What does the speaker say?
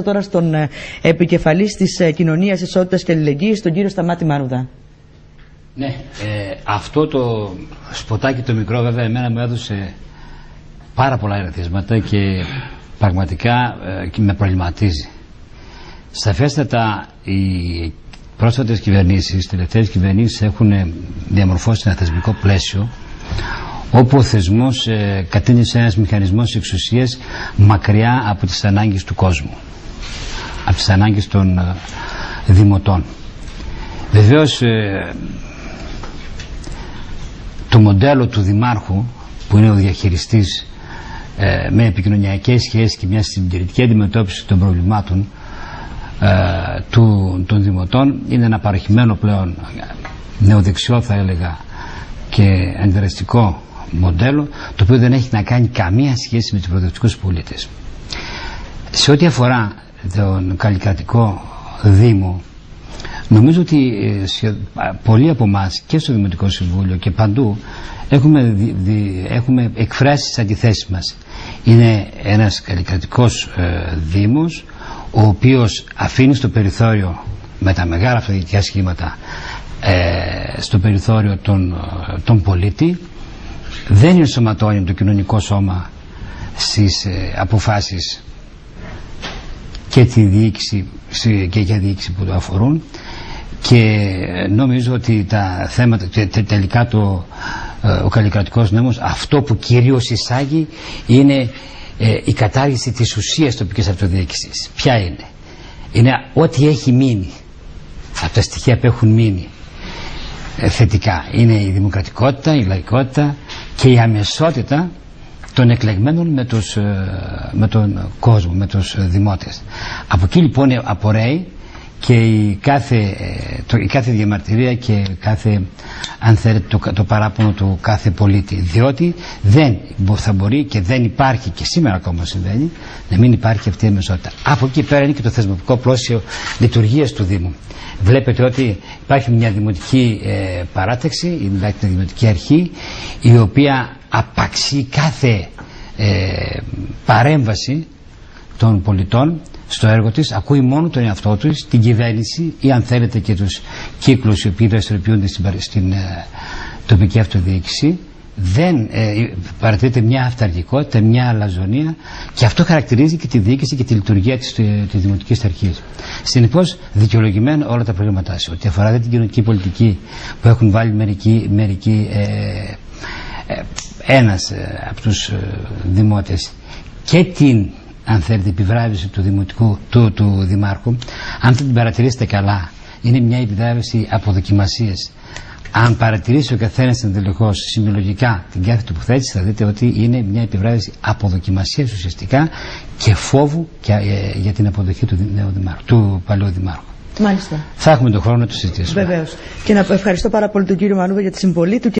Τώρα στον επικεφαλής της Κοινωνίας Ισότητας και Αλληλεγγύης, τον κύριο Σταμάτη Μαρουδά. Ναι, αυτό το σποτάκι το μικρό βέβαια εμένα μου έδωσε πάρα πολλά ερεθίσματα και πραγματικά με προβληματίζει. Σαφέστατα οι πρόσφατες κυβερνήσεις, οι τελευταίες κυβερνήσεις έχουν διαμορφώσει ένα θεσμικό πλαίσιο όπου ο θεσμός κατέληξε ένας μηχανισμός εξουσίας μακριά από τις ανάγκες του κόσμου, από τις ανάγκες των δημοτών. Βεβαίως το μοντέλο του δημάρχου, που είναι ο διαχειριστής με επικοινωνιακές σχέσεις και μια συντηρητική αντιμετώπιση των προβλημάτων των δημοτών, είναι ένα παροχημένο πλέον νεοδεξιό, θα έλεγα, και αντιδραστικό μοντέλο, το οποίο δεν έχει να κάνει καμία σχέση με τους προοδευτικούς πολίτες. Σε ό,τι αφορά τον καλλικρατικό Δήμο, νομίζω ότι πολλοί από εμάς και στο Δημοτικό Συμβούλιο και παντού έχουμε εκφράσει τις αντιθέσεις μας. Είναι ένας καλλικρατικός Δήμος, ο οποίος αφήνει στο περιθώριο, με τα μεγάλα αυτοδιοικητικά σχήματα, στο περιθώριο τον πολίτη, δεν ενσωματώνει το κοινωνικό σώμα στις αποφάσεις και τη διοίκηση και για διοίκηση που το αφορούν, και νομίζω ότι τα θέματα τελικά ο καλλικρατικός νόμος αυτό που κυρίως εισάγει είναι η κατάργηση της ουσίας τοπικής αυτοδιοίκησης. Ποια είναι? Είναι ό,τι έχει μείνει από τα στοιχεία που έχουν μείνει θετικά. Είναι η δημοκρατικότητα, η λαϊκότητα και η αμεσότητα των εκλεγμένων με τον κόσμο, με τους δημότες. Από εκεί λοιπόν απορρέει και η κάθε διαμαρτυρία και κάθε, αν θέλετε, το παράπονο του κάθε πολίτη, διότι δεν θα μπορεί και δεν υπάρχει, και σήμερα ακόμα συμβαίνει, να μην υπάρχει αυτή η αμεσότητα. Από εκεί πέρα είναι και το θεσμικό πλαίσιο λειτουργίας του Δήμου. Βλέπετε ότι υπάρχει μια δημοτική παράταξη, μια δημοτική αρχή, η οποία απαξεί κάθε παρέμβαση των πολιτών στο έργο της, ακούει μόνο τον εαυτό της, την κυβέρνηση ή αν θέλετε και τους κύκλους οι οποίοι δραστηριοποιούνται στην τοπική αυτοδιοίκηση. Δεν παρατηρείται μια αυταρχικότητα, μια αλαζονία, και αυτό χαρακτηρίζει και τη διοίκηση και τη λειτουργία της δημοτικής αρχής. Συνεπώς, δικαιολογημένα όλα τα προβλήματά σου, ότι αφορά την κοινωνική πολιτική που έχουν βάλει μερικοί ένας από τους δημότες, και την, αν θέλετε, επιβράβευση του δημάρχου, αν θα την παρατηρήσετε καλά, είναι μια επιβράβευση από δοκιμασίες. Αν παρατηρήσει ο καθένας εντελεχώς συνολογικά την κάθε τοποθέτηση, θα δείτε ότι είναι μια επιβράβευση από δοκιμασίες ουσιαστικά και φόβου για την αποδοχή του παλαιού δημάρχου. Μάλιστα. Θα έχουμε τον χρόνο να το συζητήσουμε. Βεβαίως. Και να ευχαριστώ πάρα πολύ τον κύριο Μαρουδά για τη συμβολή του.